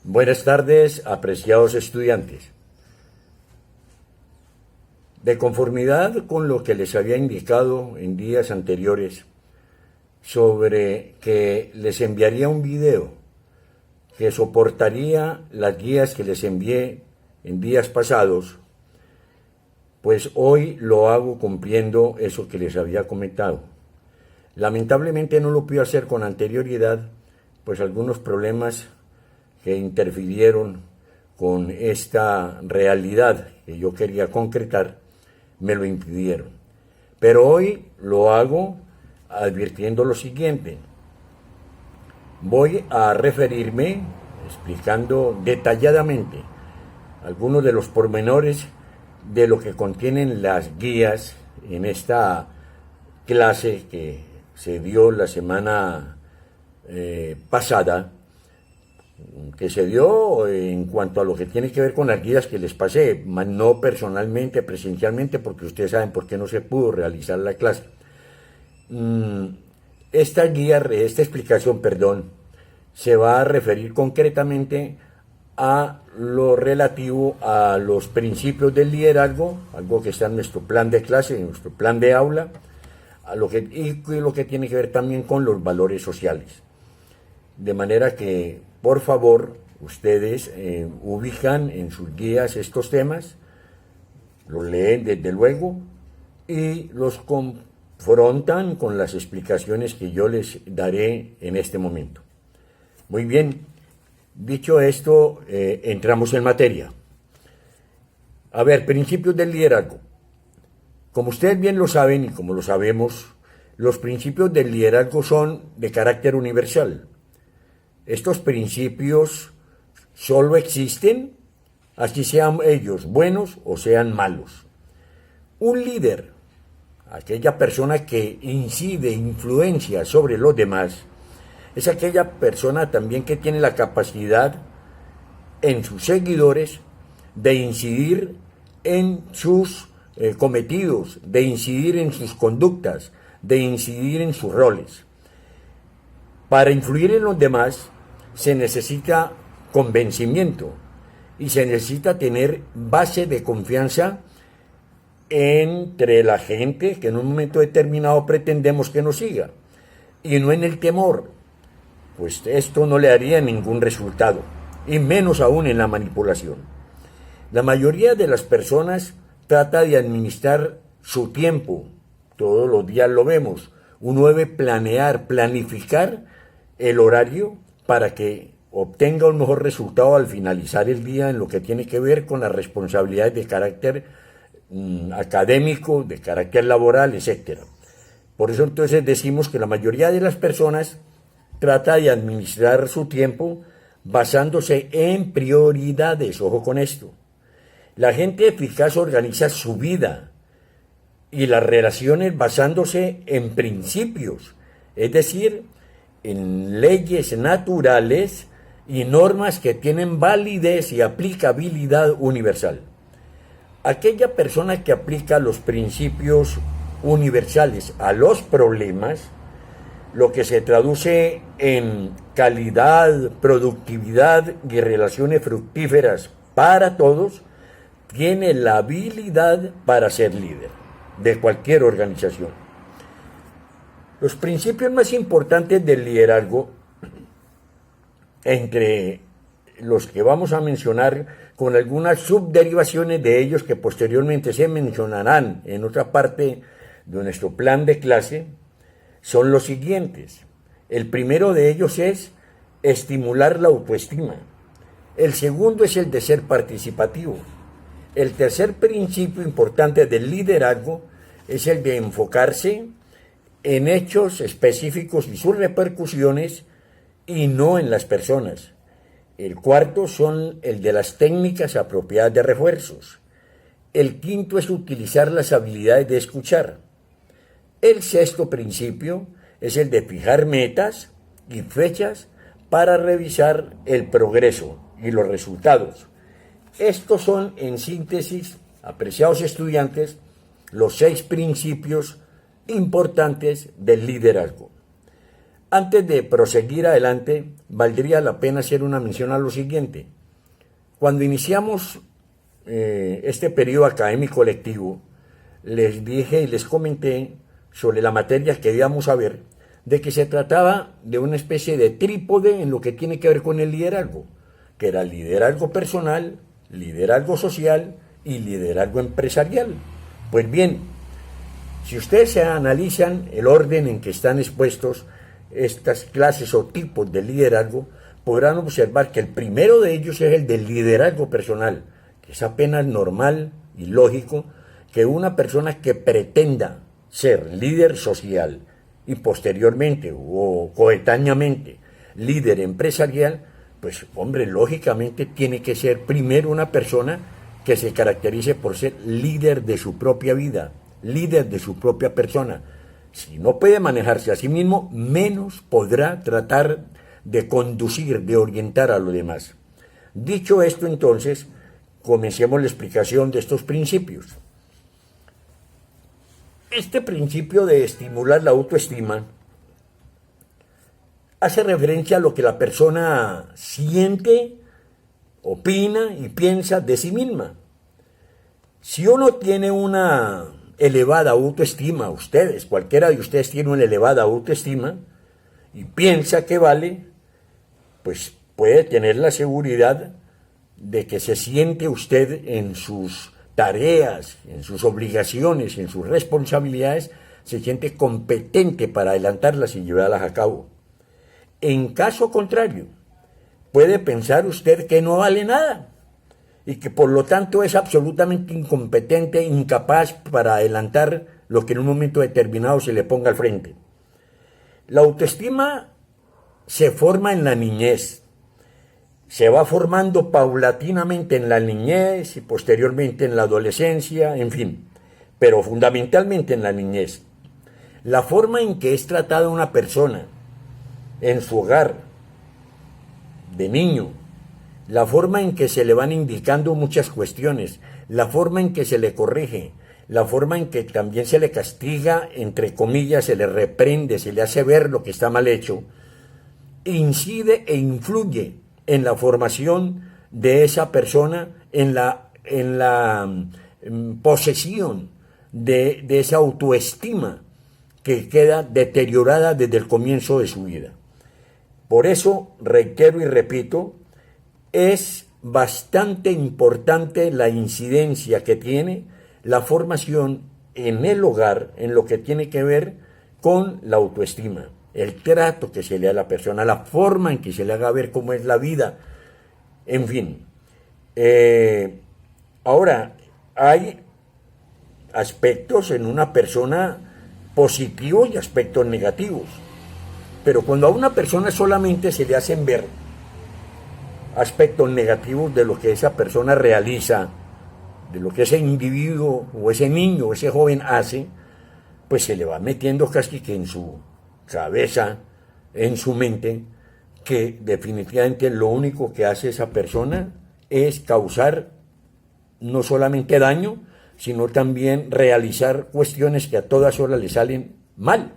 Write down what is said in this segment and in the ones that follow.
Buenas tardes, apreciados estudiantes. De conformidad con lo que les había indicado en días anteriores sobre que les enviaría un video que soportaría las guías que les envié en días pasados, pues hoy lo hago cumpliendo eso que les había comentado. Lamentablemente no lo pude hacer con anterioridad, pues algunos problemas que interfirieron con esta realidad que yo quería concretar me lo impidieron. Pero hoy lo hago advirtiendo lo siguiente. Voy a referirme, explicando detalladamente algunos de los pormenores de lo que contienen las guías en esta clase que se dio la semana pasada, que se dio en cuanto a lo que tiene que ver con las guías que les pasé, no personalmente, presencialmente, porque ustedes saben por qué no se pudo realizar la clase. Esta explicación, se va a referir concretamente a lo relativo a los principios del liderazgo, algo que está en nuestro plan de clase, en nuestro plan de aula, y lo que tiene que ver también con los valores sociales. De manera que, por favor, ustedes ubican en sus guías estos temas, los leen desde luego y los confrontan con las explicaciones que yo les daré en este momento. Muy bien, dicho esto, entramos en materia. A ver, principios del liderazgo. Como ustedes bien lo saben y como lo sabemos, los principios del liderazgo son de carácter universal. Estos principios solo existen, así sean ellos buenos o sean malos. Un líder, aquella persona que incide, influencia sobre los demás, es aquella persona también que tiene la capacidad en sus seguidores de incidir en sus cometidos, de incidir en sus conductas, de incidir en sus roles. Para influir en los demás se necesita convencimiento y se necesita tener base de confianza entre la gente que en un momento determinado pretendemos que nos siga, y no en el temor, pues esto no le daría ningún resultado, y menos aún en la manipulación. La mayoría de las personas trata de administrar su tiempo, todos los días lo vemos, uno debe planear, planificar el horario para que obtenga un mejor resultado al finalizar el día en lo que tiene que ver con las responsabilidades de carácter académico, de carácter laboral, etc. Por eso entonces decimos que la mayoría de las personas trata de administrar su tiempo basándose en prioridades, ojo con esto. La gente eficaz organiza su vida y las relaciones basándose en principios, es decir, en leyes naturales y normas que tienen validez y aplicabilidad universal. Aquella persona que aplica los principios universales a los problemas, lo que se traduce en calidad, productividad y relaciones fructíferas para todos, tiene la habilidad para ser líder de cualquier organización. Los principios más importantes del liderazgo, entre los que vamos a mencionar con algunas subderivaciones de ellos que posteriormente se mencionarán en otra parte de nuestro plan de clase, son los siguientes. El primero de ellos es estimular la autoestima. El segundo es el de ser participativo. El tercer principio importante del liderazgo es el de enfocarse en hechos específicos y sus repercusiones y no en las personas. El cuarto son el de las técnicas apropiadas de refuerzos. El quinto es utilizar las habilidades de escuchar. El sexto principio es el de fijar metas y fechas para revisar el progreso y los resultados. Estos son, en síntesis, apreciados estudiantes, los 6 principios importantes del liderazgo. Antes de proseguir adelante, valdría la pena hacer una mención a lo siguiente. Cuando iniciamos este periodo académico lectivo, les dije y les comenté sobre la materia que íbamos a ver, de que se trataba de una especie de trípode en lo que tiene que ver con el liderazgo, que era liderazgo personal, liderazgo social y liderazgo empresarial. Pues bien, si ustedes se analizan el orden en que están expuestos estas clases o tipos de liderazgo, podrán observar que el primero de ellos es el del liderazgo personal, que es apenas normal y lógico que una persona que pretenda ser líder social y posteriormente o coetáneamente líder empresarial, pues hombre, lógicamente tiene que ser primero una persona que se caracterice por ser líder de su propia vida, líder de su propia persona. Si no puede manejarse a sí mismo, menos podrá tratar de conducir, de orientar a los demás. Dicho esto, entonces, comencemos la explicación de estos principios. Este principio de estimular la autoestima hace referencia a lo que la persona siente, opina y piensa de sí misma. Si uno tiene una elevada autoestima, ustedes, cualquiera de ustedes tiene una elevada autoestima y piensa que vale, pues puede tener la seguridad de que se siente usted en sus tareas, en sus obligaciones, en sus responsabilidades, se siente competente para adelantarlas y llevarlas a cabo. En caso contrario, puede pensar usted que no vale nada y que por lo tanto es absolutamente incompetente, incapaz para adelantar lo que en un momento determinado se le ponga al frente. La autoestima se forma en la niñez, se va formando paulatinamente en la niñez y posteriormente en la adolescencia, en fin, pero fundamentalmente en la niñez. La forma en que es tratada una persona en su hogar, de niño, la forma en que se le van indicando muchas cuestiones, la forma en que se le corrige, la forma en que también se le castiga, entre comillas, se le reprende, se le hace ver lo que está mal hecho, incide e influye en la formación de esa persona, en la posesión de esa autoestima que queda deteriorada desde el comienzo de su vida. Por eso, reitero y repito, es bastante importante la incidencia que tiene la formación en el hogar, en lo que tiene que ver con la autoestima, el trato que se le da a la persona, la forma en que se le haga ver cómo es la vida, en fin. Ahora, hay aspectos en una persona positivos y aspectos negativos, pero cuando a una persona solamente se le hacen ver aspectos negativos de lo que esa persona realiza, de lo que ese individuo o ese niño o ese joven hace, pues se le va metiendo casi que en su cabeza, en su mente, que definitivamente lo único que hace esa persona es causar no solamente daño, sino también realizar cuestiones que a todas horas le salen mal.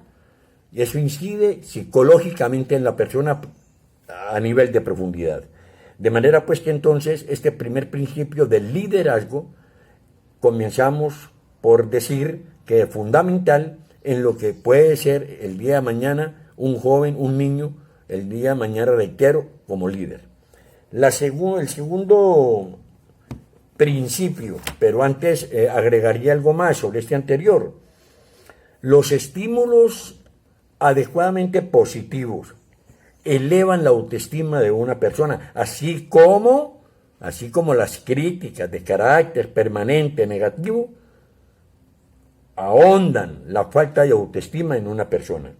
Y eso incide psicológicamente en la persona a nivel de profundidad. De manera pues que entonces este primer principio del liderazgo comenzamos por decir que es fundamental en lo que puede ser el día de mañana un joven, un niño, el día de mañana, reitero, como líder. El segundo principio, pero antes agregaría algo más sobre este anterior. Los estímulos adecuadamente positivos elevan la autoestima de una persona, así como las críticas de carácter permanente negativo ahondan la falta de autoestima en una persona.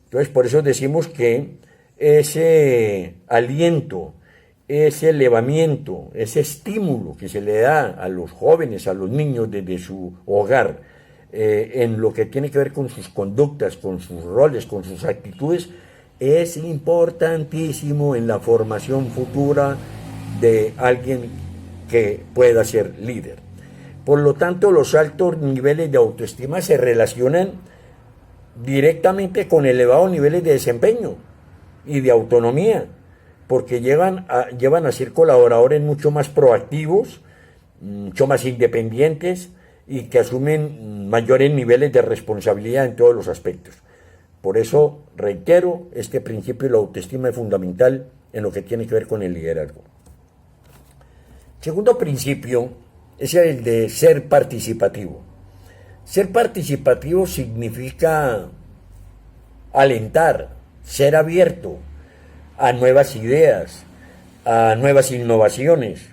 Entonces, por eso decimos que ese aliento, ese elevamiento, ese estímulo que se le da a los jóvenes, a los niños desde su hogar, en lo que tiene que ver con sus conductas, con sus roles, con sus actitudes, es importantísimo en la formación futura de alguien que pueda ser líder. Por lo tanto, los altos niveles de autoestima se relacionan directamente con elevados niveles de desempeño y de autonomía, porque llevan a ser colaboradores mucho más proactivos, mucho más independientes y que asumen mayores niveles de responsabilidad en todos los aspectos. Por eso, reitero, este principio de la autoestima es fundamental en lo que tiene que ver con el liderazgo. Segundo principio es el de ser participativo. Ser participativo significa alentar, ser abierto a nuevas ideas, a nuevas innovaciones.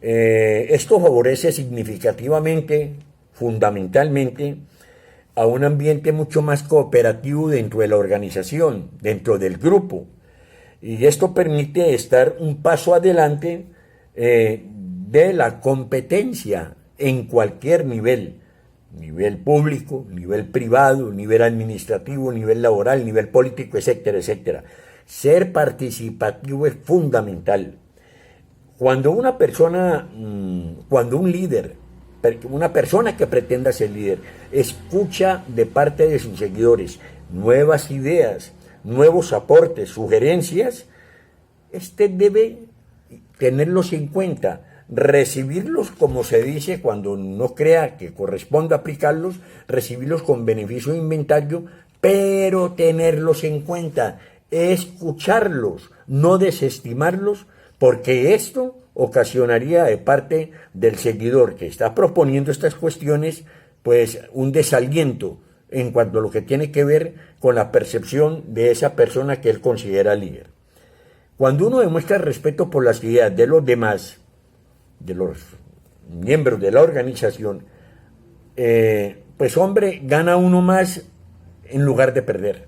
Esto favorece significativamente, fundamentalmente, a un ambiente mucho más cooperativo dentro de la organización, dentro del grupo. Y esto permite estar un paso adelante de la competencia en cualquier nivel público, nivel privado, nivel administrativo, nivel laboral, nivel político, etcétera, etcétera. Ser participativo es fundamental. Cuando una persona, cuando un líder, una persona que pretenda ser líder, escucha de parte de sus seguidores nuevas ideas, nuevos aportes, sugerencias, debe tenerlos en cuenta, recibirlos como se dice cuando no crea que corresponda aplicarlos, recibirlos con beneficio de inventario, pero tenerlos en cuenta, escucharlos, no desestimarlos, porque esto ocasionaría de parte del seguidor que está proponiendo estas cuestiones, pues un desaliento en cuanto a lo que tiene que ver con la percepción de esa persona que él considera líder. Cuando uno demuestra respeto por las ideas de los demás, de los miembros de la organización, pues hombre, gana uno más en lugar de perder.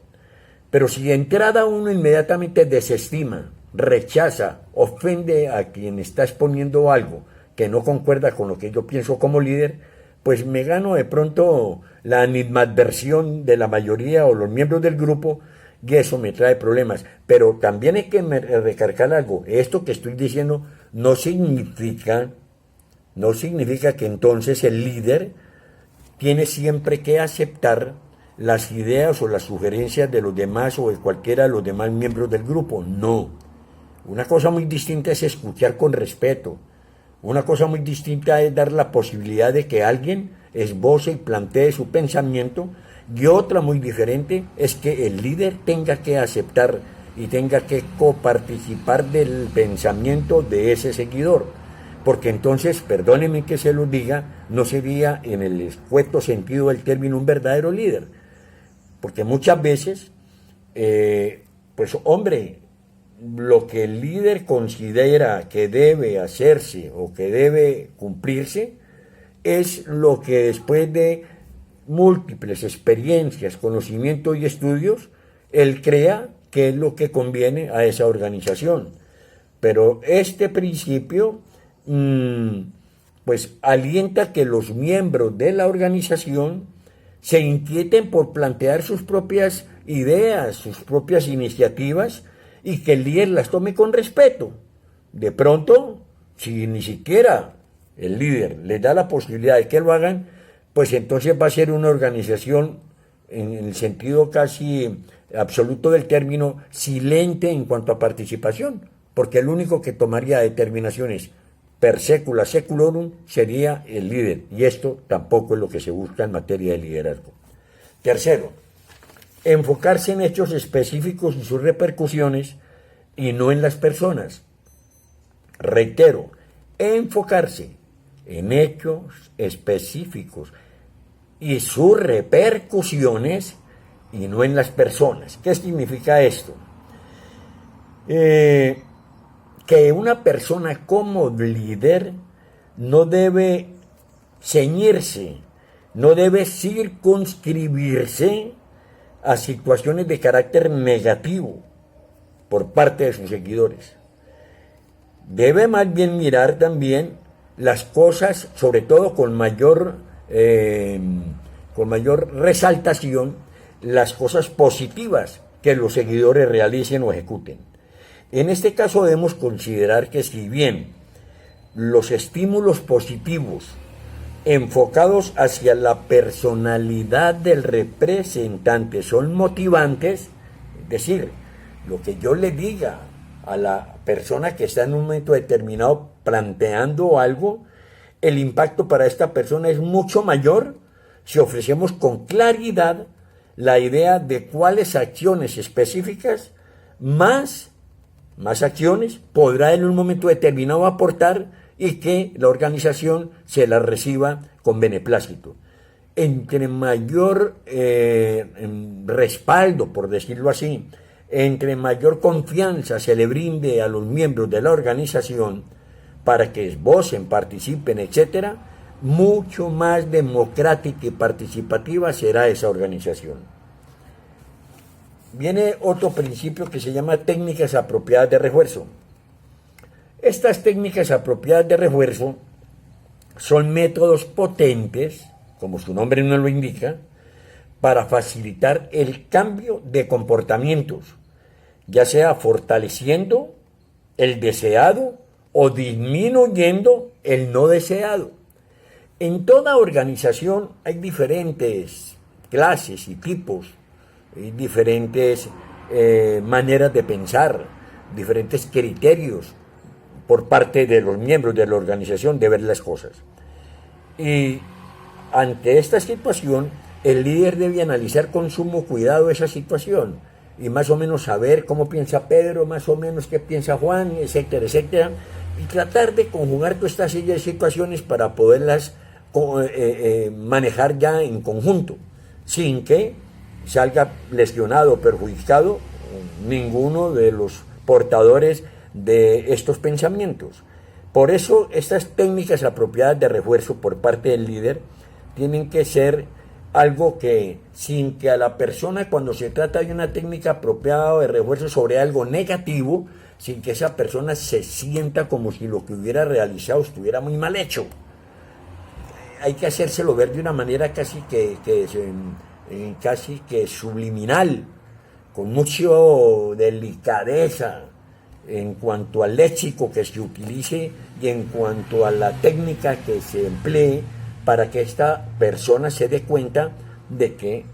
Pero si de entrada uno inmediatamente desestima, rechaza, ofende a quien está exponiendo algo que no concuerda con lo que yo pienso como líder, pues me gano de pronto la animadversión de la mayoría o los miembros del grupo, y eso me trae problemas. Pero también hay que recargar algo. Esto que estoy diciendo no significa que entonces el líder tiene siempre que aceptar las ideas o las sugerencias de los demás o de cualquiera de los demás miembros del grupo. No. Una cosa muy distinta es escuchar con respeto. Una cosa muy distinta es dar la posibilidad de que alguien esboce y plantee su pensamiento, y otra muy diferente es que el líder tenga que aceptar y tenga que coparticipar del pensamiento de ese seguidor, porque entonces, perdónenme que se lo diga, no sería en el escueto sentido del término un verdadero líder, porque muchas veces, pues hombre, lo que el líder considera que debe hacerse o que debe cumplirse es lo que después de múltiples experiencias, conocimientos y estudios, él crea que es lo que conviene a esa organización. Pero este principio pues alienta que los miembros de la organización se inquieten por plantear sus propias ideas, sus propias iniciativas, y que el líder las tome con respeto. De pronto, si ni siquiera el líder les da la posibilidad de que lo hagan, pues entonces va a ser una organización, en el sentido casi absoluto del término, silente en cuanto a participación, porque el único que tomaría determinaciones per secula seculorum sería el líder, y esto tampoco es lo que se busca en materia de liderazgo. Tercero, enfocarse en hechos específicos y sus repercusiones y no en las personas. Reitero, enfocarse en hechos específicos y sus repercusiones y no en las personas. ¿Qué significa esto? Que una persona como líder no debe ceñirse, no debe circunscribirse a situaciones de carácter negativo por parte de sus seguidores. Debe más bien mirar también las cosas, sobre todo con mayor resaltación, las cosas positivas que los seguidores realicen o ejecuten. En este caso debemos considerar que si bien los estímulos positivos enfocados hacia la personalidad del representante, son motivantes, es decir, lo que yo le diga a la persona que está en un momento determinado planteando algo, el impacto para esta persona es mucho mayor si ofrecemos con claridad la idea de cuáles acciones específicas más acciones podrá en un momento determinado aportar y que la organización se las reciba con beneplácito. Entre mayor respaldo, por decirlo así, entre mayor confianza se le brinde a los miembros de la organización para que esbocen, participen, etcétera, mucho más democrática y participativa será esa organización. Viene otro principio que se llama técnicas apropiadas de refuerzo. Estas técnicas apropiadas de refuerzo son métodos potentes, como su nombre no lo indica, para facilitar el cambio de comportamientos, ya sea fortaleciendo el deseado o disminuyendo el no deseado. En toda organización hay diferentes clases y tipos, hay diferentes maneras de pensar, diferentes criterios por parte de los miembros de la organización de ver las cosas. Y ante esta situación, el líder debe analizar con sumo cuidado esa situación y más o menos saber cómo piensa Pedro, más o menos qué piensa Juan, etcétera, etcétera, y tratar de conjugar toda esta serie de situaciones para poderlas manejar ya en conjunto, sin que salga lesionado o perjudicado ninguno de los portadores de estos pensamientos. Por eso estas técnicas apropiadas de refuerzo por parte del líder tienen que ser algo que, sin que a la persona, cuando se trata de una técnica apropiada de refuerzo sobre algo negativo, sin que esa persona se sienta como si lo que hubiera realizado estuviera muy mal hecho. Hay que hacérselo ver de una manera casi que subliminal, con mucha delicadeza en cuanto al léxico que se utilice y en cuanto a la técnica que se emplee, para que esta persona se dé cuenta de que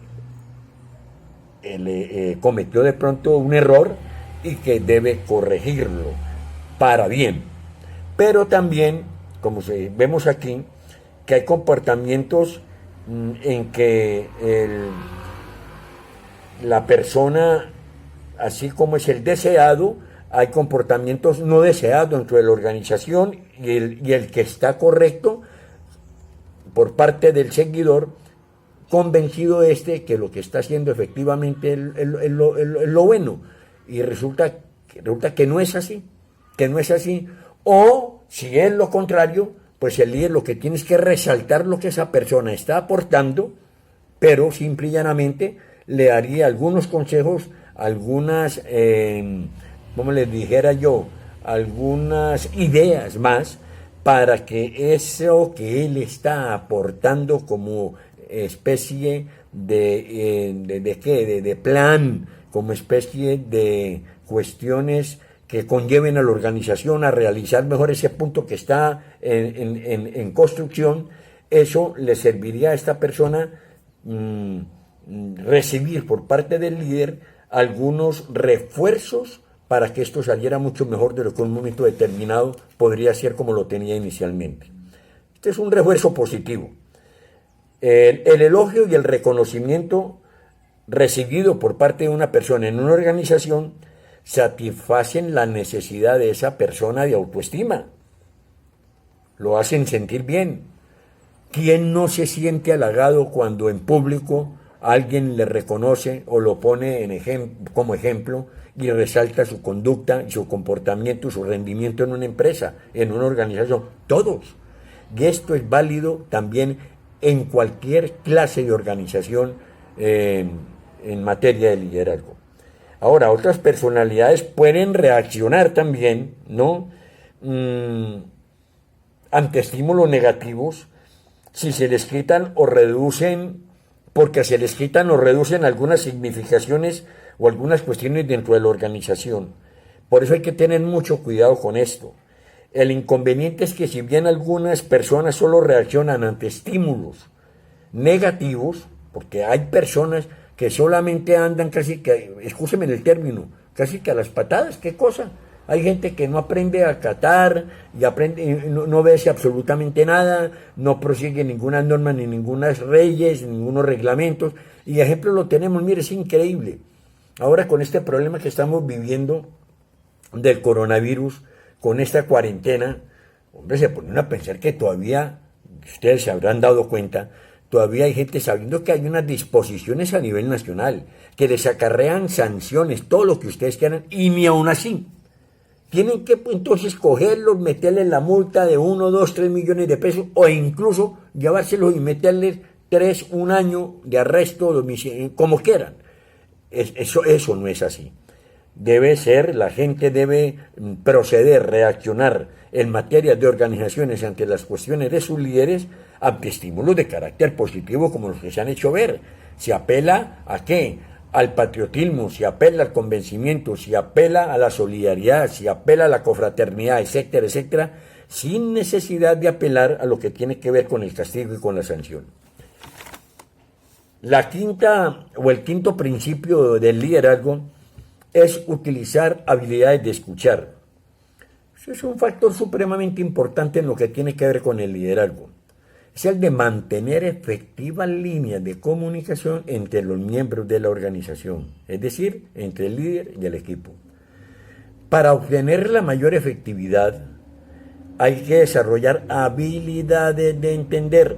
cometió de pronto un error y que debe corregirlo para bien. Pero también, como vemos aquí, que hay comportamientos en que la persona, así como es el deseado, hay comportamientos no deseados dentro de la organización y el que está correcto por parte del seguidor, convencido que lo que está haciendo efectivamente es lo bueno, y resulta que no es así, o si es lo contrario, pues el líder lo que tiene es que resaltar lo que esa persona está aportando, pero simple y llanamente le daría algunos consejos, algunas, como les dijera yo, algunas ideas más, para que eso que él está aportando como especie de plan, como especie de cuestiones que conlleven a la organización a realizar mejor ese punto que está en construcción, eso le serviría a esta persona recibir por parte del líder algunos refuerzos para que esto saliera mucho mejor de lo que en un momento determinado podría ser como lo tenía inicialmente. Este es un refuerzo positivo. El elogio y el reconocimiento recibido por parte de una persona en una organización satisfacen la necesidad de esa persona de autoestima. Lo hacen sentir bien. ¿Quién no se siente halagado cuando en público alguien le reconoce o lo pone como ejemplo y resalta su conducta, su comportamiento, su rendimiento en una empresa, en una organización? Todos. Y esto es válido también en cualquier clase de organización en materia de liderazgo. Ahora, otras personalidades pueden reaccionar también, ¿no? Ante estímulos negativos, si se les quitan o reducen, porque se les quitan o reducen algunas significaciones o algunas cuestiones dentro de la organización. Por eso hay que tener mucho cuidado con esto. El inconveniente es que si bien algunas personas solo reaccionan ante estímulos negativos, porque hay personas que solamente andan casi que, escúcheme el término, casi que a las patadas, ¿qué cosa? Hay gente que no aprende a acatar y aprende, no obedece absolutamente nada, no prosigue ninguna norma, ni ningunas leyes, ni ningunos reglamentos. Y ejemplo lo tenemos, mire, es increíble. Ahora con este problema que estamos viviendo del coronavirus, con esta cuarentena, hombre, se ponen a pensar que todavía, ustedes se habrán dado cuenta, todavía hay gente sabiendo que hay unas disposiciones a nivel nacional, que les acarrean sanciones, todo lo que ustedes quieran, y ni aún así. Tienen que entonces cogerlos, meterles la multa de 1, 2, 3 millones de pesos, o incluso llevárselos y meterles 3, 1 año de arresto, como quieran. Eso no es así. Debe ser, la gente debe proceder, reaccionar en materia de organizaciones ante las cuestiones de sus líderes ante estímulos de carácter positivo como los que se han hecho ver. Se apela ¿a qué? Al patriotismo, se apela al convencimiento, se apela a la solidaridad, se apela a la confraternidad, etcétera, etcétera, sin necesidad de apelar a lo que tiene que ver con el castigo y con la sanción. La quinta o el quinto principio del liderazgo es utilizar habilidades de escuchar. Eso es un factor supremamente importante en lo que tiene que ver con el liderazgo. Es el de mantener efectivas líneas de comunicación entre los miembros de la organización, es decir, entre el líder y el equipo. Para obtener la mayor efectividad, hay que desarrollar habilidades de entender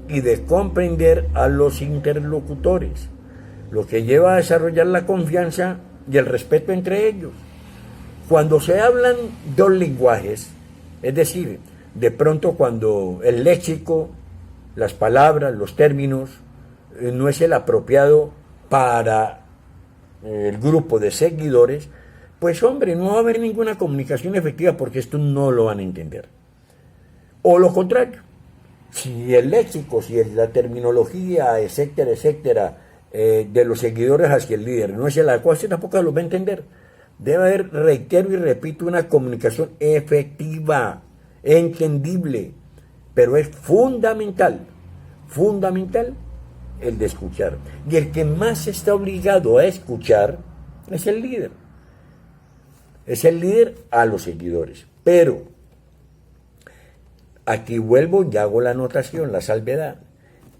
y de comprender a los interlocutores, lo que lleva a desarrollar la confianza y el respeto entre ellos. Cuando se hablan dos lenguajes, es decir, de pronto cuando el léxico, las palabras, los términos, no es el apropiado para el grupo de seguidores, pues hombre, no va a haber ninguna comunicación efectiva porque esto no lo van a entender. O lo contrario, si el léxico, si la terminología, etcétera, etcétera, de los seguidores hacia el líder no es el adecuado, usted tampoco lo va a entender. Debe haber, reitero y repito, una comunicación efectiva, entendible, pero es fundamental el de escuchar. Y el que más está obligado a escuchar es el líder. Es el líder a los seguidores. Pero aquí vuelvo y hago la anotación, la salvedad.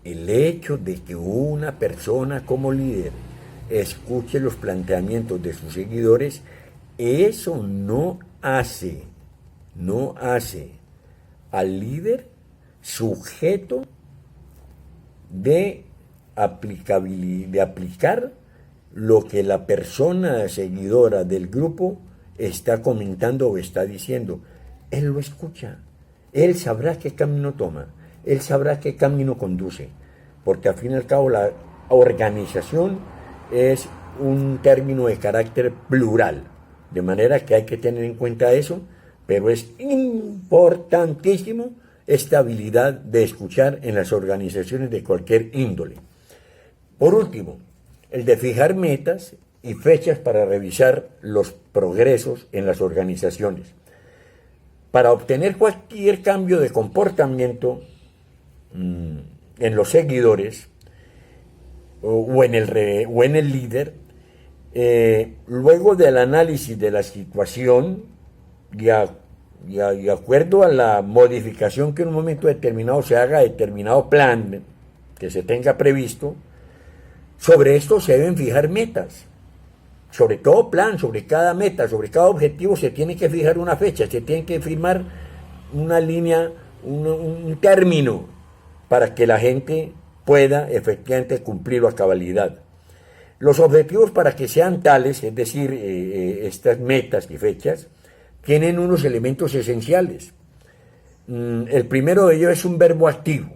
El hecho de que una persona como líder escuche los planteamientos de sus seguidores, eso no hace al líder sujeto de aplicar lo que la persona seguidora del grupo está comentando o está diciendo. Él lo escucha, él sabrá qué camino toma, él sabrá qué camino conduce, porque al fin y al cabo la organización es un término de carácter plural, de manera que hay que tener en cuenta eso, pero es importantísimo esta habilidad de escuchar en las organizaciones de cualquier índole. Por último, el de fijar metas y fechas para revisar los progresos en las organizaciones. Para obtener cualquier cambio de comportamiento en los seguidores o en el líder, luego del análisis de la situación y acuerdo a la modificación que en un momento determinado se haga determinado plan que se tenga previsto, sobre esto se deben fijar metas. Sobre todo plan, sobre cada meta, sobre cada objetivo se tiene que fijar una fecha, se tiene que firmar una línea, un término para que la gente pueda efectivamente cumplirlo a cabalidad. Los objetivos para que sean tales, es decir, estas metas y fechas, tienen unos elementos esenciales. El primero de ellos es un verbo activo,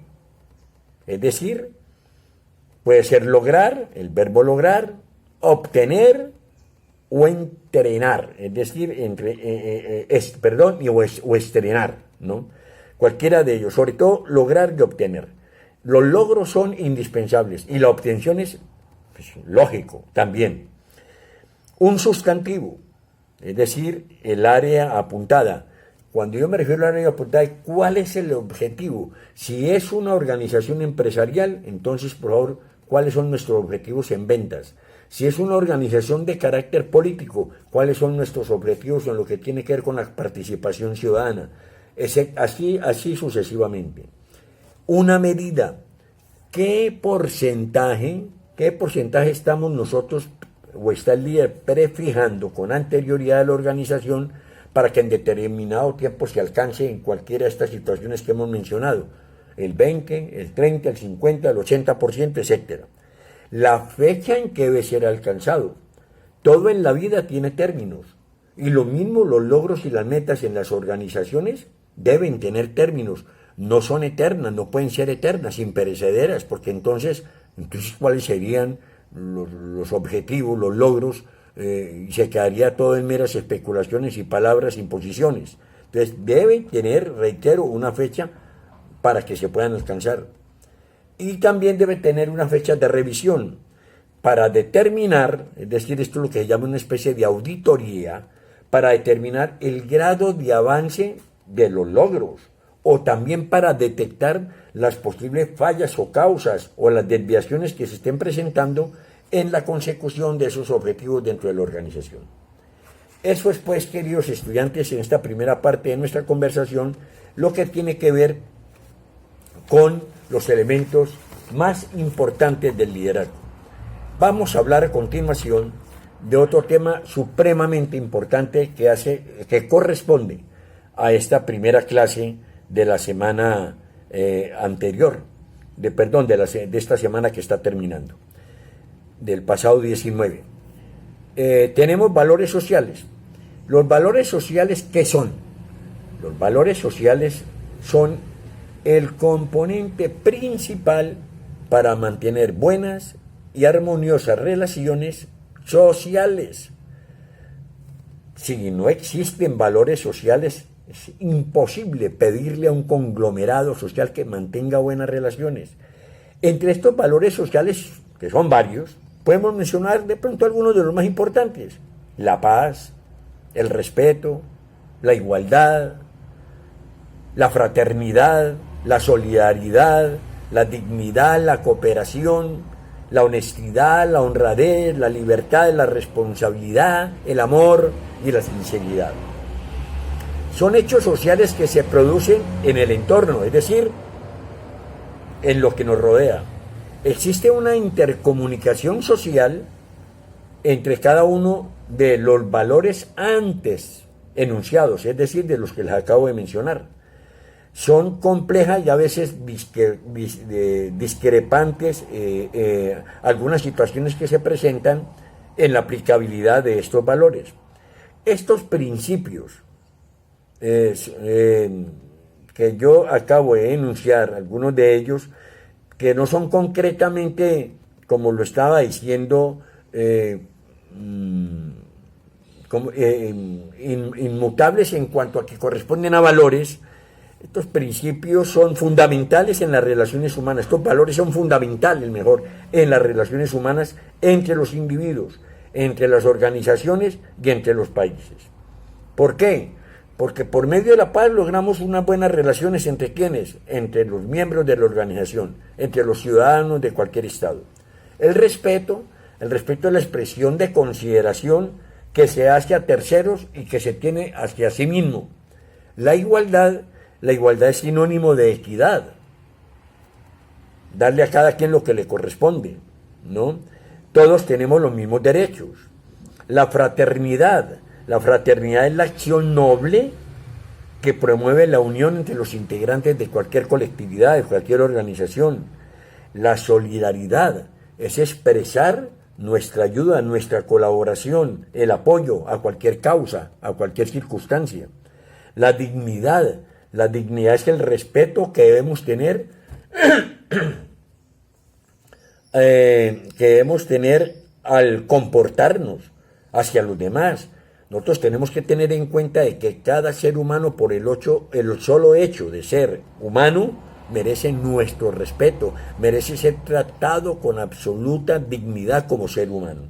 es decir, puede ser lograr, el verbo lograr, obtener o entrenar, es decir, o estrenar, ¿no? Cualquiera de ellos, sobre todo lograr y obtener. Los logros son indispensables y la obtención es lógico también. Un sustantivo, es decir, el área apuntada, Cuando yo me refiero al área de oportunidad, ¿cuál es el objetivo? Si es una organización empresarial, entonces, por favor, ¿cuáles son nuestros objetivos en ventas? Si es una organización de carácter político, ¿cuáles son nuestros objetivos en lo que tiene que ver con la participación ciudadana? Así sucesivamente. Una medida. ¿Qué porcentaje estamos nosotros o está el líder prefijando con anterioridad a la organización para que en determinado tiempo se alcance en cualquiera de estas situaciones que hemos mencionado? El 20, el 30, el 50, el 80%, etcétera. La fecha en que debe ser alcanzado. Todo en la vida tiene términos. Y lo mismo los logros y las metas en las organizaciones deben tener términos. No son eternas, no pueden ser eternas, imperecederas, porque entonces ¿cuáles serían los objetivos, los logros? Y se quedaría todo en meras especulaciones y palabras, imposiciones. Entonces deben tener, reitero, una fecha para que se puedan alcanzar. Y también debe tener una fecha de revisión para determinar, es decir, esto es lo que se llama una especie de auditoría, para determinar el grado de avance de los logros, o también para detectar las posibles fallas o causas o las desviaciones que se estén presentando en la consecución de esos objetivos dentro de la organización. Eso es, pues, queridos estudiantes, en esta primera parte de nuestra conversación, lo que tiene que ver con los elementos más importantes del liderazgo. Vamos a hablar a continuación de otro tema supremamente importante que corresponde a esta primera clase de la semana anterior, de esta semana que está terminando, del pasado 19. Tenemos valores sociales. Los valores sociales, ¿qué son? Los valores sociales son el componente principal para mantener buenas y armoniosas relaciones sociales. Si no existen valores sociales, es imposible pedirle a un conglomerado social que mantenga buenas relaciones. Entre estos valores sociales, que son varios, podemos mencionar de pronto algunos de los más importantes: la paz, el respeto, la igualdad, la fraternidad, la solidaridad, la dignidad, la cooperación, la honestidad, la honradez, la libertad, la responsabilidad, el amor y la sinceridad. Son hechos sociales que se producen en el entorno, es decir, en lo que nos rodea. Existe una intercomunicación social entre cada uno de los valores antes enunciados, es decir, de los que les acabo de mencionar. Son complejas y a veces discrepantes algunas situaciones que se presentan en la aplicabilidad de estos valores. Estos principios que yo acabo de enunciar, algunos de ellos, que no son concretamente, como lo estaba diciendo, inmutables en cuanto a que corresponden a valores. Estos principios son fundamentales en las relaciones humanas. Estos valores son fundamentales, en las relaciones humanas entre los individuos, entre las organizaciones y entre los países. ¿Por qué? Porque por medio de la paz logramos unas buenas relaciones entre quienes, entre los miembros de la organización, entre los ciudadanos de cualquier estado. El respeto es la expresión de consideración que se hace a terceros y que se tiene hacia sí mismo. La igualdad es sinónimo de equidad, darle a cada quien lo que le corresponde, ¿no? Todos tenemos los mismos derechos. La fraternidad es la acción noble que promueve la unión entre los integrantes de cualquier colectividad, de cualquier organización. La solidaridad es expresar nuestra ayuda, nuestra colaboración, el apoyo a cualquier causa, a cualquier circunstancia. La dignidad es el respeto que debemos tener al comportarnos hacia los demás. Nosotros tenemos que tener en cuenta de que cada ser humano, por el solo hecho de ser humano, merece nuestro respeto, merece ser tratado con absoluta dignidad como ser humano.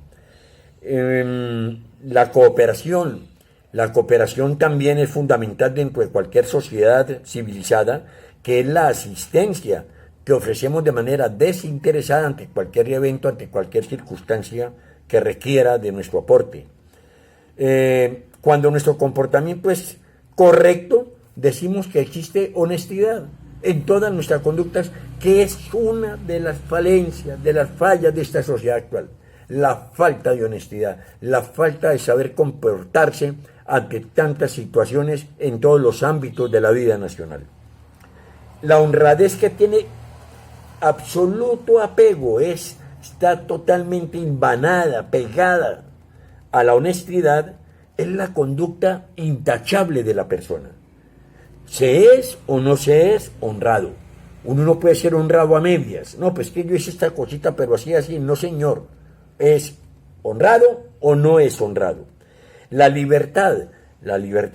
La cooperación La cooperación también es fundamental dentro de cualquier sociedad civilizada, que es la asistencia que ofrecemos de manera desinteresada ante cualquier evento, ante cualquier circunstancia que requiera de nuestro aporte. Cuando nuestro comportamiento es correcto, decimos que existe honestidad en todas nuestras conductas, que es una de las falencias, de las fallas de esta sociedad actual. La falta de honestidad, la falta de saber comportarse ante tantas situaciones en todos los ámbitos de la vida nacional. La honradez, que tiene absoluto apego, está totalmente imbanada, pegada a la honestidad, es la conducta intachable de la persona. Se es o no se es honrado. Uno no puede ser honrado a medias. No, pues que yo hice esta cosita, pero así, no señor. ¿Es honrado o no es honrado? La libertad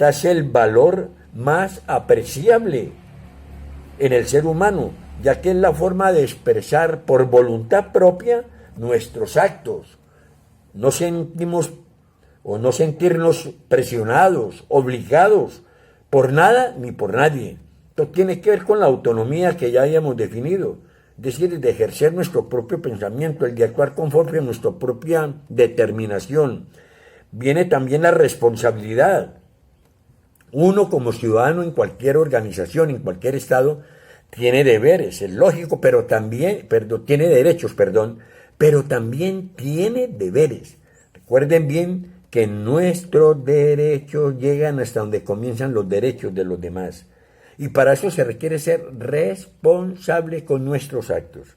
es el valor más apreciable en el ser humano, ya que es la forma de expresar por voluntad propia nuestros actos. No sentimos o no sentirnos presionados, obligados por nada ni por nadie. Esto tiene que ver con la autonomía que ya habíamos definido, es decir, de ejercer nuestro propio pensamiento, el de actuar conforme a nuestra propia determinación. Viene también la responsabilidad. Uno como ciudadano en cualquier organización, en cualquier estado, tiene deberes, es lógico, pero también, tiene derechos, pero también tiene deberes. Recuerden bien que nuestros derechos llegan hasta donde comienzan los derechos de los demás. Y para eso se requiere ser responsable con nuestros actos.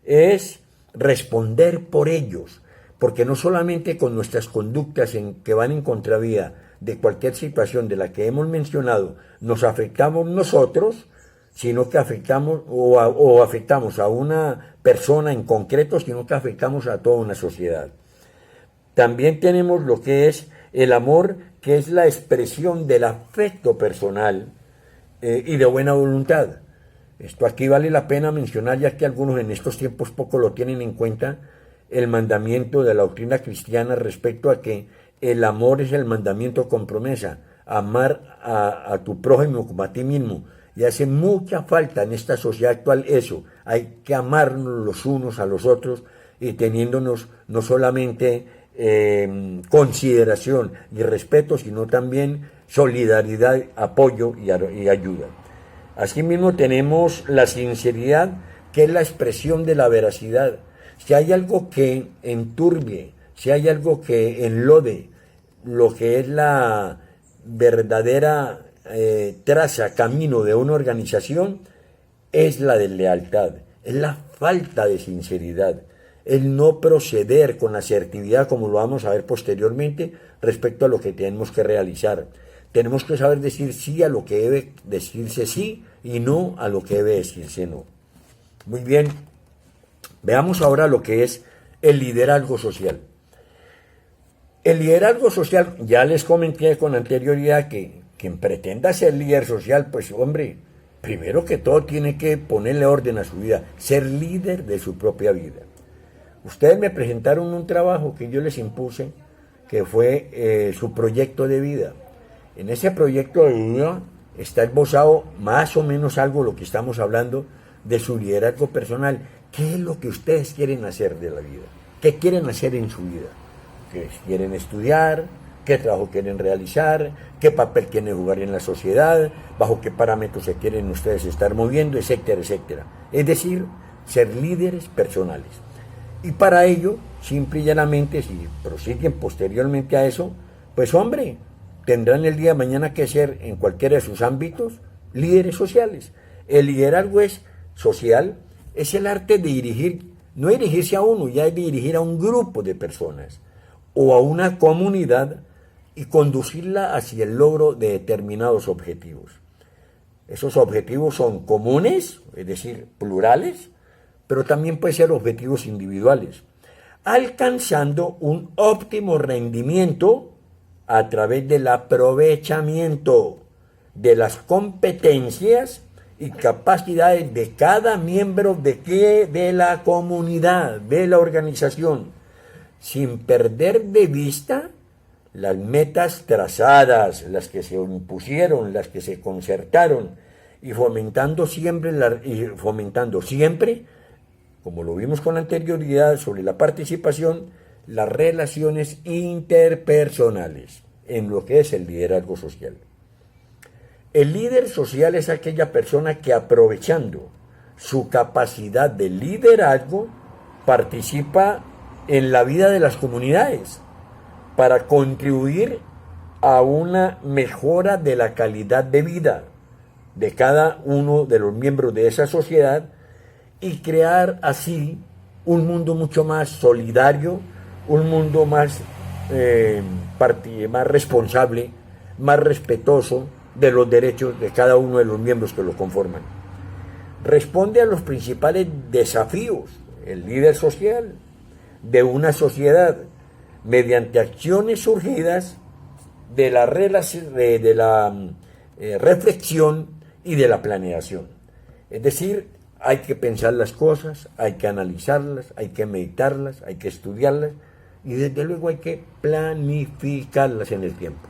Es responder por ellos, porque no solamente con nuestras conductas que van en contravía de cualquier situación de la que hemos mencionado, nos afectamos nosotros, sino que afectamos o afectamos a una persona en concreto, sino que afectamos a toda una sociedad. También tenemos lo que es el amor, que es la expresión del afecto personal y de buena voluntad. Esto aquí vale la pena mencionar, ya que algunos en estos tiempos poco lo tienen en cuenta, el mandamiento de la doctrina cristiana respecto a que el amor es el mandamiento con promesa, amar a tu prójimo como a ti mismo. Y hace mucha falta en esta sociedad actual eso. Hay que amarnos los unos a los otros y teniéndonos no solamente consideración y respeto, sino también solidaridad, apoyo y ayuda. Asimismo tenemos la sinceridad, que es la expresión de la veracidad. Si hay algo que enturbie, si hay algo que enlode lo que es la verdadera traza, camino de una organización, es la deslealtad, es la falta de sinceridad, el no proceder con asertividad, como lo vamos a ver posteriormente, respecto a lo que tenemos que realizar. Tenemos que saber decir sí a lo que debe decirse sí y no a lo que debe decirse no. Muy bien, veamos ahora lo que es el liderazgo social. El liderazgo social, ya les comenté con anterioridad que quien pretenda ser líder social, pues hombre, primero que todo tiene que ponerle orden a su vida, ser líder de su propia vida. Ustedes me presentaron un trabajo que yo les impuse, que fue su proyecto de vida. En ese proyecto de vida está esbozado más o menos algo lo que estamos hablando de su liderazgo personal. ¿Qué es lo que ustedes quieren hacer de la vida? ¿Qué quieren hacer en su vida? ¿Qué quieren estudiar? ¿Qué trabajo quieren realizar? ¿Qué papel quieren jugar en la sociedad? ¿Bajo qué parámetros se quieren ustedes estar moviendo? Etcétera, etcétera. Es decir, ser líderes personales. Y para ello, simple y llanamente, si prosiguen posteriormente a eso, pues hombre, tendrán el día de mañana que ser en cualquiera de sus ámbitos líderes sociales. El liderazgo social es el arte de dirigir, no dirigirse a uno, ya es dirigir a un grupo de personas o a una comunidad y conducirla hacia el logro de determinados objetivos. Esos objetivos son comunes, es decir, plurales, pero también pueden ser objetivos individuales, alcanzando un óptimo rendimiento a través del aprovechamiento de las competencias y capacidades de cada miembro de la comunidad, de la organización, sin perder de vista las metas trazadas, las que se impusieron, las que se concertaron, y fomentando siempre, como lo vimos con anterioridad sobre la participación, las relaciones interpersonales en lo que es el liderazgo social. El líder social es aquella persona que, aprovechando su capacidad de liderazgo, participa en la vida de las comunidades para contribuir a una mejora de la calidad de vida de cada uno de los miembros de esa sociedad y crear así un mundo mucho más solidario, un mundo más responsable, más respetuoso de los derechos de cada uno de los miembros que lo conforman. Responde a los principales desafíos, el líder social, de una sociedad, mediante acciones surgidas de la reflexión y de la planeación. Es decir, hay que pensar las cosas, hay que analizarlas, hay que meditarlas, hay que estudiarlas y desde luego hay que planificarlas en el tiempo.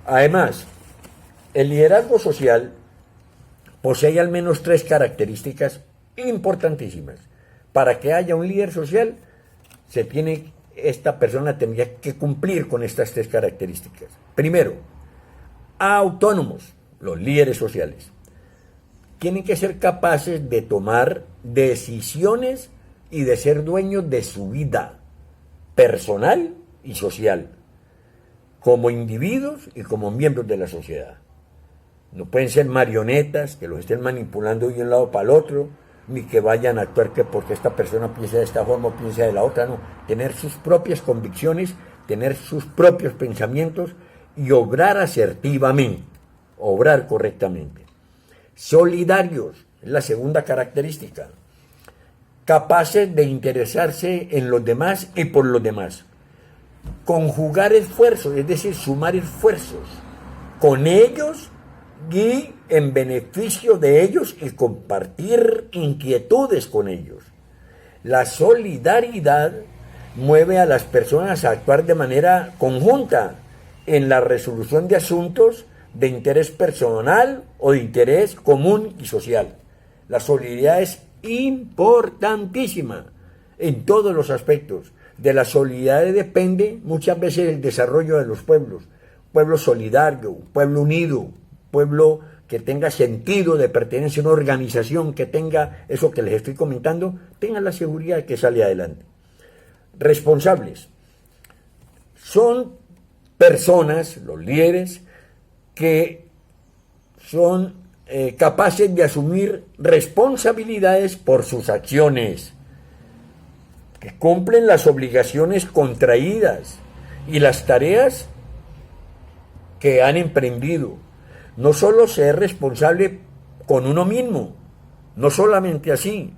Además, el liderazgo social posee al menos 3 características importantísimas. Para que haya un líder social, esta persona tendría que cumplir con estas 3 características. Primero, autónomos, los líderes sociales. Tienen que ser capaces de tomar decisiones y de ser dueños de su vida personal y social, como individuos y como miembros de la sociedad. No pueden ser marionetas que los estén manipulando de un lado para el otro, ni que vayan a actuar que porque esta persona piensa de esta forma o piensa de la otra, no. Tener sus propias convicciones, tener sus propios pensamientos y obrar asertivamente, obrar correctamente. Solidarios, es la segunda característica. Capaces de interesarse en los demás y por los demás. Conjugar esfuerzos, es decir, sumar esfuerzos con ellos y en beneficio de ellos y compartir inquietudes con ellos. La solidaridad mueve a las personas a actuar de manera conjunta en la resolución de asuntos de interés personal o de interés común y social. La solidaridad es importantísima en todos los aspectos. De la solidaridad depende muchas veces el desarrollo de los pueblos. Pueblo solidario, pueblo unido, pueblo que tenga sentido de pertenencia a una organización, que tenga eso que les estoy comentando, tenga la seguridad de que sale adelante. Responsables. Son personas, los líderes, que son capaces de asumir responsabilidades por sus acciones, que cumplen las obligaciones contraídas y las tareas que han emprendido. No solo ser responsable con uno mismo, no solamente así,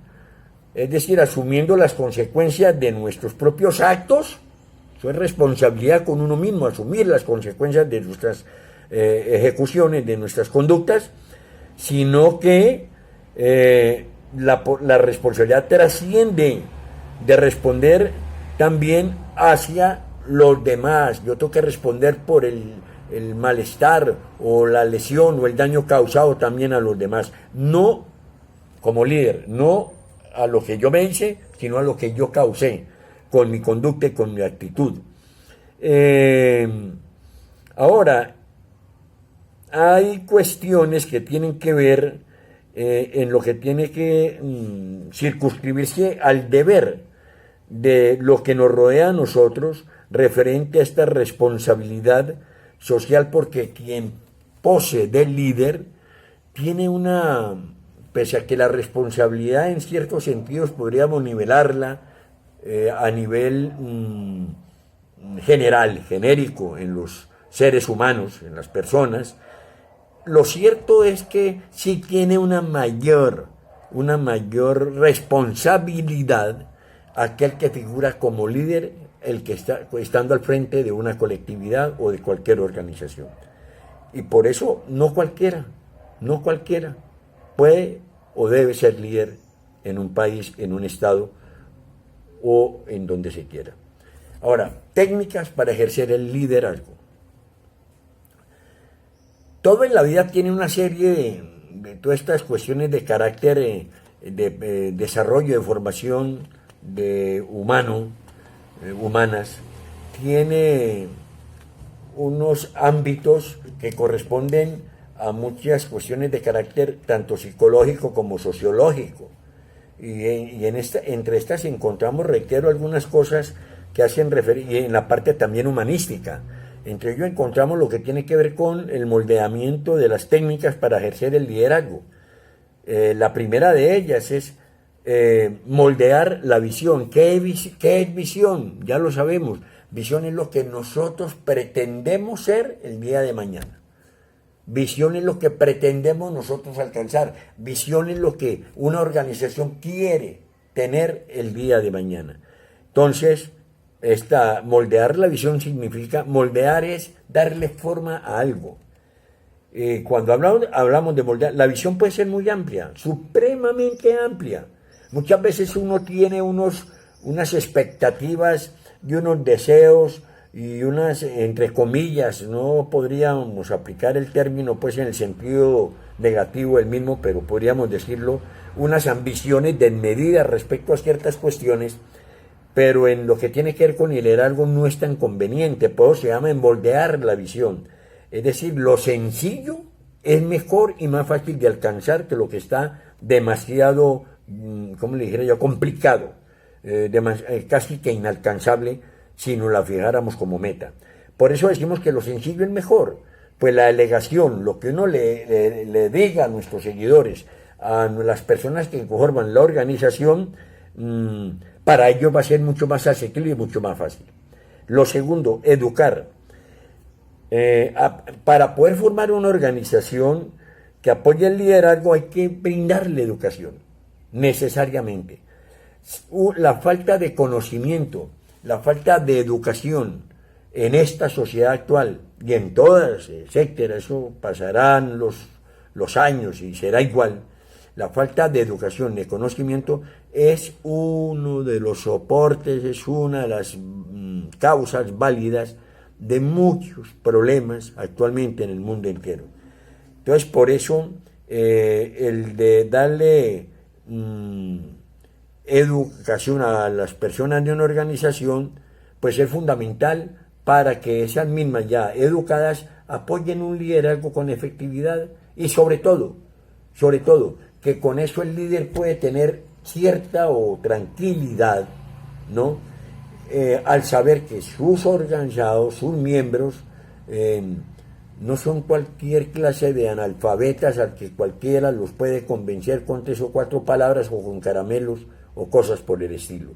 es decir, asumiendo las consecuencias de nuestros propios actos, eso es responsabilidad con uno mismo, asumir las consecuencias de nuestras ejecuciones, de nuestras conductas, sino que la responsabilidad trasciende de responder también hacia los demás. Yo tengo que responder por el malestar o la lesión o el daño causado también a los demás. No como líder, no a lo que yo me hice, sino a lo que yo causé con mi conducta y con mi actitud. Ahora, hay cuestiones que tienen que ver en lo que tiene que circunscribirse al deber de lo que nos rodea a nosotros referente a esta responsabilidad social, porque quien posee del líder tiene pese a que la responsabilidad en ciertos sentidos podríamos nivelarla a nivel general, genérico en los seres humanos, en las personas, lo cierto es que sí tiene una mayor responsabilidad aquel que figura como líder, el que está estando al frente de una colectividad o de cualquier organización. Y por eso no cualquiera puede o debe ser líder en un país, en un estado o en donde se quiera. Ahora, técnicas para ejercer el liderazgo. Todo en la vida tiene una serie de todas estas cuestiones de carácter, de desarrollo, de formación de humano, humanas, tiene unos ámbitos que corresponden a muchas cuestiones de carácter tanto psicológico como sociológico. Y entre estas encontramos, reitero, algunas cosas que hacen referencia, y en la parte también humanística. Entre ellos encontramos lo que tiene que ver con el moldeamiento de las técnicas para ejercer el liderazgo. La primera de ellas es moldear la visión. ¿Qué es visión? Ya lo sabemos. Visión es lo que nosotros pretendemos ser el día de mañana. Visión es lo que pretendemos nosotros alcanzar. Visión es lo que una organización quiere tener el día de mañana. Entonces, moldear la visión significa, moldear es darle forma a algo. Cuando hablamos de moldear, la visión puede ser muy amplia, supremamente amplia. Muchas veces uno tiene unas expectativas y unos deseos y unas, entre comillas, no podríamos aplicar el término pues en el sentido negativo el mismo, pero podríamos decirlo, unas ambiciones desmedidas respecto a ciertas cuestiones, pero en lo que tiene que ver con el liderazgo no es tan conveniente, por eso se llama moldear la visión. Es decir, lo sencillo es mejor y más fácil de alcanzar que lo que está demasiado, ¿cómo le dijera yo?, complicado, casi que inalcanzable si nos la fijáramos como meta. Por eso decimos que lo sencillo es mejor, pues la delegación, lo que uno le diga a nuestros seguidores, a las personas que conforman la organización, para ellos va a ser mucho más asequible y mucho más fácil. Lo segundo, educar. Para poder formar una organización que apoye el liderazgo hay que brindarle educación, necesariamente. La falta de conocimiento, la falta de educación en esta sociedad actual y en todas, etcétera, eso pasarán los años y será igual. La falta de educación, de conocimiento, es uno de los soportes, es una de las causas válidas de muchos problemas actualmente en el mundo entero. Entonces, por eso, el de darle educación a las personas de una organización, pues es fundamental para que esas mismas ya educadas apoyen un liderazgo con efectividad y sobre todo, que con eso el líder puede tener cierta o tranquilidad, ¿no? Al saber que sus organizados, sus miembros, no son cualquier clase de analfabetas al que cualquiera los puede convencer con 3 o 4 palabras o con caramelos o cosas por el estilo.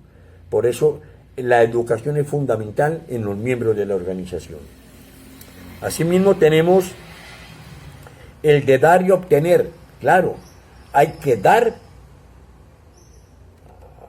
Por eso la educación es fundamental en los miembros de la organización. Asimismo tenemos el de dar y obtener. Claro, hay que dar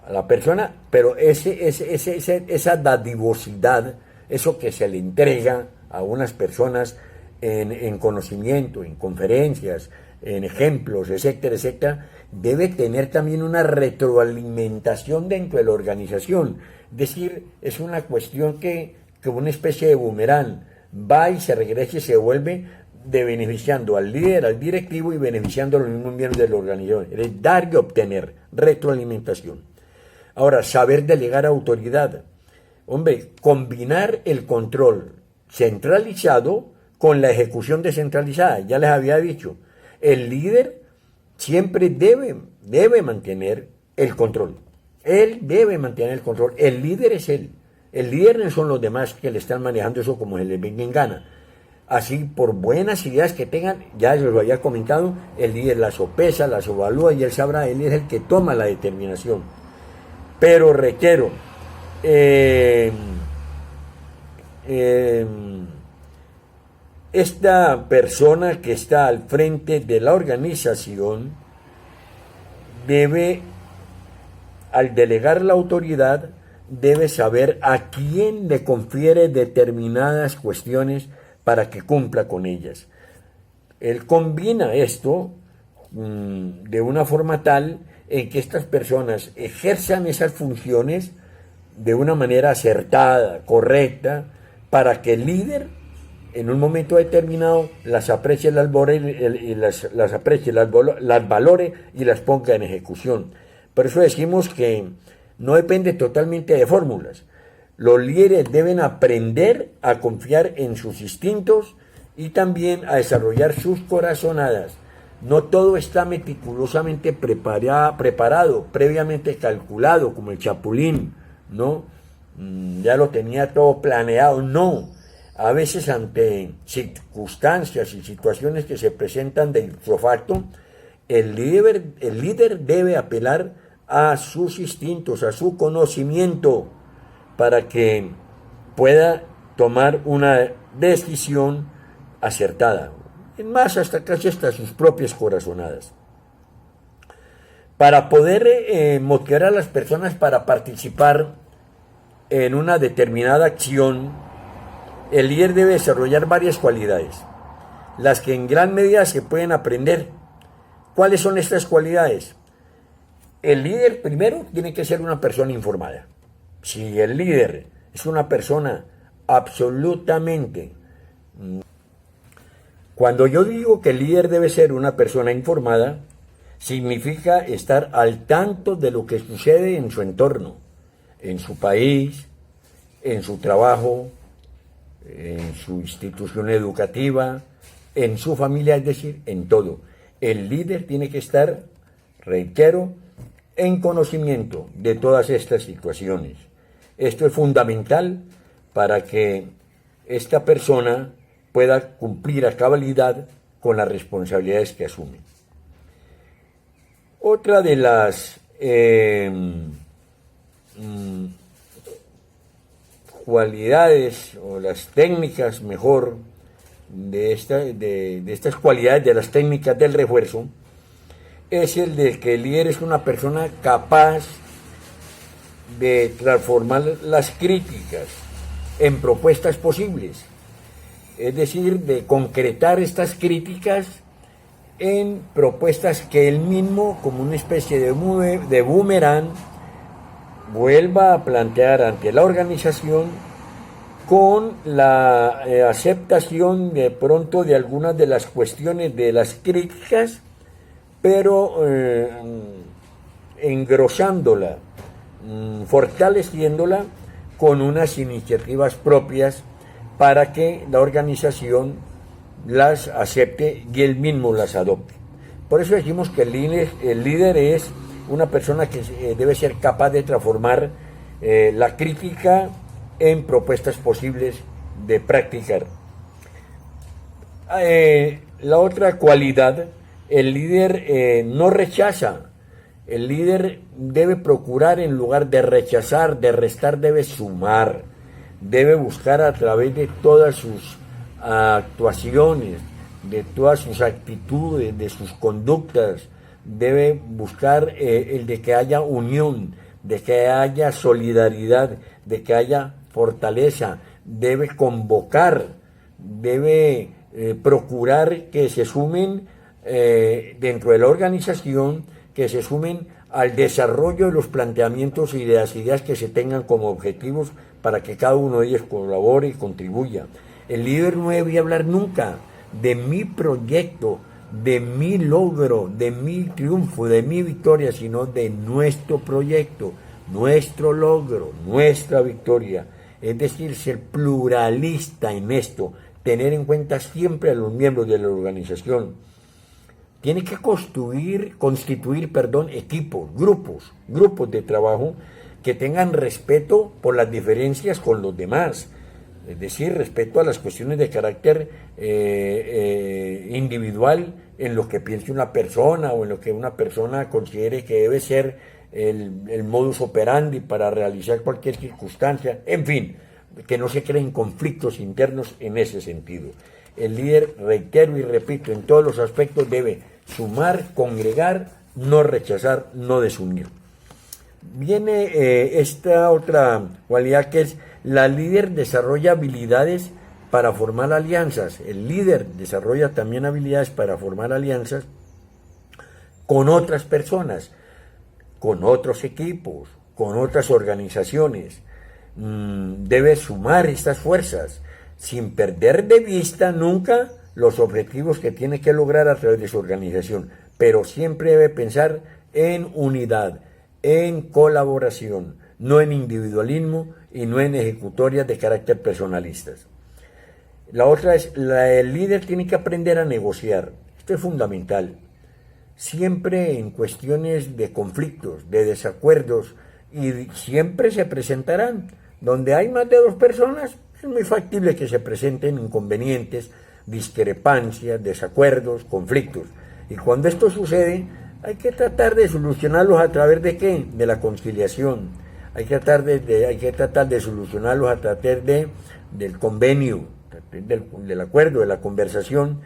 a la persona, pero esa dadivosidad, eso que se le entrega a unas personas en conocimiento, en conferencias, en ejemplos, etcétera, etcétera, debe tener también una retroalimentación dentro de la organización. Es decir, es una cuestión que una especie de boomerang va y se regresa y se vuelve beneficiando al líder, al directivo y beneficiando a los mismos miembros de la organización. Es dar y obtener, retroalimentación. Ahora, saber delegar autoridad. Hombre, combinar el control centralizado con la ejecución descentralizada. Ya les había dicho, el líder siempre debe mantener el control. Él debe mantener el control. El líder es él. El líder no son los demás que le están manejando eso como se les venga en gana. Así, por buenas ideas que tengan, ya yo lo había comentado, el líder las sopesa, las evalúa y él sabrá, él es el que toma la determinación. Pero requiero esta persona que está al frente de la organización debe, al delegar la autoridad, debe saber a quién le confiere determinadas cuestiones para que cumpla con ellas. Él combina esto de una forma tal en que estas personas ejerzan esas funciones de una manera acertada, correcta, para que el líder en un momento determinado las aprecie, las valore y las ponga en ejecución. Por eso decimos que no depende totalmente de fórmulas. Los líderes deben aprender a confiar en sus instintos y también a desarrollar sus corazonadas. No todo está meticulosamente preparado, previamente calculado, como el Chapulín, ¿no? Ya lo tenía todo planeado, no. A veces ante circunstancias y situaciones que se presentan de ipso facto, el líder debe apelar a sus instintos, a su conocimiento, para que pueda tomar una decisión acertada. Es más, casi hasta sus propias corazonadas. Para poder motivar a las personas para participar en una determinada acción, el líder debe desarrollar varias cualidades, las que en gran medida se pueden aprender. ¿Cuáles son estas cualidades? El líder primero tiene que ser una persona informada. Si el líder es una persona absolutamente... Cuando yo digo que el líder debe ser una persona informada, significa estar al tanto de lo que sucede en su entorno, en su país, en su trabajo, en su institución educativa, en su familia, es decir, en todo. El líder tiene que estar, reitero, en conocimiento de todas estas situaciones. Esto es fundamental para que esta persona pueda cumplir a cabalidad con las responsabilidades que asume. Otra de las cualidades o las técnicas mejor de estas cualidades, de las técnicas del refuerzo, es el de que el líder es una persona capaz de transformar las críticas en propuestas posibles, es decir, de concretar estas críticas en propuestas que él mismo, como una especie de boomerang, vuelva a plantear ante la organización con la aceptación de pronto de algunas de las cuestiones de las críticas, pero engrosándola, fortaleciéndola con unas iniciativas propias para que la organización las acepte y él mismo las adopte. Por eso decimos que el líder es una persona que debe ser capaz de transformar la crítica en propuestas posibles de practicar. La otra cualidad, el líder no rechaza. El líder debe procurar, en lugar de rechazar, de restar, debe sumar. Debe buscar a través de todas sus actuaciones, de todas sus actitudes, de sus conductas, debe buscar el de que haya unión, de que haya solidaridad, de que haya fortaleza, debe convocar, debe procurar que se sumen dentro de la organización, que se sumen al desarrollo de los planteamientos y de las ideas que se tengan como objetivos para que cada uno de ellos colabore y contribuya. El líder no debe hablar nunca de mi proyecto, de mi logro, de mi triunfo, de mi victoria, sino de nuestro proyecto, nuestro logro, nuestra victoria. Es decir, ser pluralista en esto, tener en cuenta siempre a los miembros de la organización. Tiene que constituir equipos, grupos de trabajo que tengan respeto por las diferencias con los demás, es decir, respeto a las cuestiones de carácter individual en lo que piense una persona o en lo que una persona considere que debe ser el modus operandi para realizar cualquier circunstancia, en fin, que no se creen conflictos internos en ese sentido. El líder, reitero y repito, en todos los aspectos debe sumar, congregar, no rechazar, no desunir. Viene esta otra cualidad que es la líder desarrolla habilidades para formar alianzas. El líder desarrolla también habilidades para formar alianzas con otras personas, con otros equipos, con otras organizaciones. debe sumar estas fuerzas sin perder de vista nunca los objetivos que tiene que lograr a través de su organización, pero siempre debe pensar en unidad, en colaboración, no en individualismo y no en ejecutorias de carácter personalistas. La otra es, el líder tiene que aprender a negociar. Esto es fundamental. Siempre en cuestiones de conflictos, de desacuerdos, y siempre se presentarán. Donde hay más de dos personas, es muy factible que se presenten inconvenientes, discrepancias, desacuerdos, conflictos. Y cuando esto sucede, hay que tratar de solucionarlos a través de ¿qué? De la conciliación. Hay que tratar de solucionarlos a través del convenio, del acuerdo, de la conversación,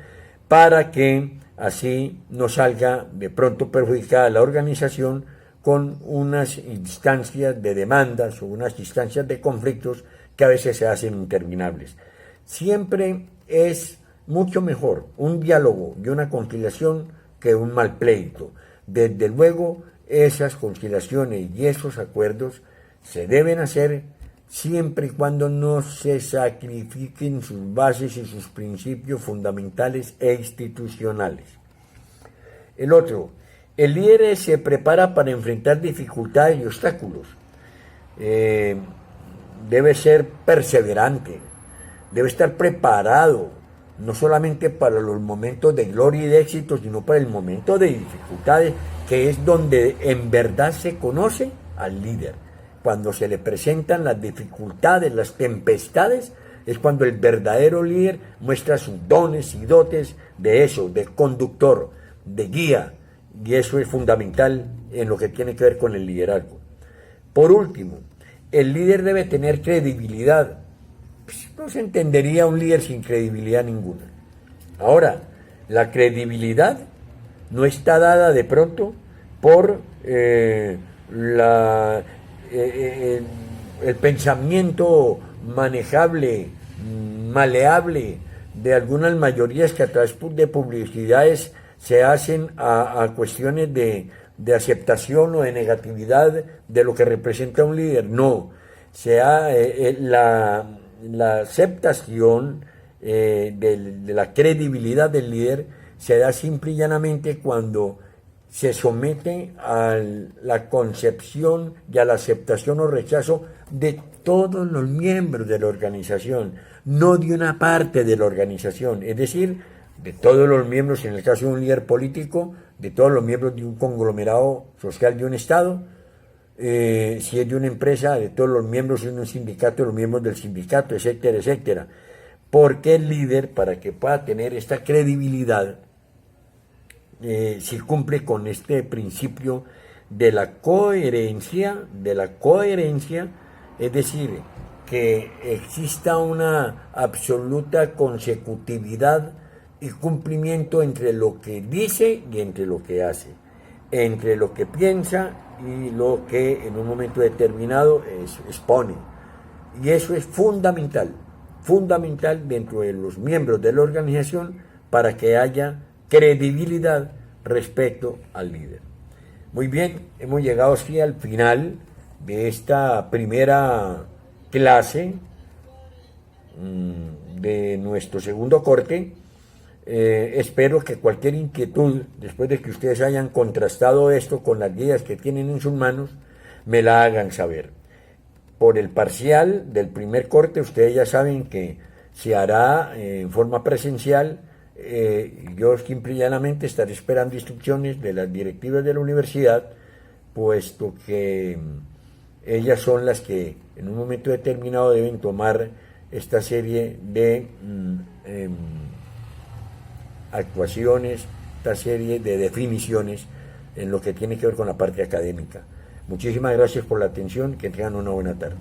para que así no salga de pronto perjudicada la organización con unas instancias de demandas o unas instancias de conflictos que a veces se hacen interminables. Siempre es mucho mejor un diálogo y una conciliación que un mal pleito. Desde luego, esas conciliaciones y esos acuerdos se deben hacer siempre y cuando no se sacrifiquen sus bases y sus principios fundamentales e institucionales. El otro, el líder se prepara para enfrentar dificultades y obstáculos. Debe ser perseverante, debe estar preparado, no solamente para los momentos de gloria y de éxito, sino para el momento de dificultades, que es donde en verdad se conoce al líder. Cuando se le presentan las dificultades, las tempestades, es cuando el verdadero líder muestra sus dones y dotes de eso, de conductor, de guía, y eso es fundamental en lo que tiene que ver con el liderazgo. Por último, el líder debe tener credibilidad. Pues no se entendería un líder sin credibilidad ninguna. Ahora, la credibilidad no está dada de pronto por el pensamiento manejable, maleable de algunas mayorías que a través de publicidades se hacen a cuestiones de aceptación o de negatividad de lo que representa un líder. No, la aceptación de la credibilidad del líder se da simple y llanamente cuando se somete a la concepción y a la aceptación o rechazo de todos los miembros de la organización, no de una parte de la organización, es decir, de todos los miembros, en el caso de un líder político, de todos los miembros de un conglomerado social de un Estado, si es de una empresa, de todos los miembros de un sindicato, los miembros del sindicato, etcétera, etcétera. Porque el líder, para que pueda tener esta credibilidad, si cumple con este principio de la coherencia, es decir, que exista una absoluta consecutividad y cumplimiento entre lo que dice y entre lo que hace, entre lo que piensa y lo que en un momento determinado expone. Y eso es fundamental dentro de los miembros de la organización para que haya credibilidad respecto al líder. Muy bien, hemos llegado así al final de esta primera clase de nuestro segundo corte. Espero que cualquier inquietud, después de que ustedes hayan contrastado esto con las guías que tienen en sus manos, me la hagan saber. Por el parcial del primer corte, ustedes ya saben que se hará en forma presencial. Yo simple y llanamente estaré esperando instrucciones de las directivas de la universidad, puesto que ellas son las que en un momento determinado deben tomar esta serie de actuaciones, esta serie de definiciones en lo que tiene que ver con la parte académica. Muchísimas gracias por la atención, que tengan una buena tarde.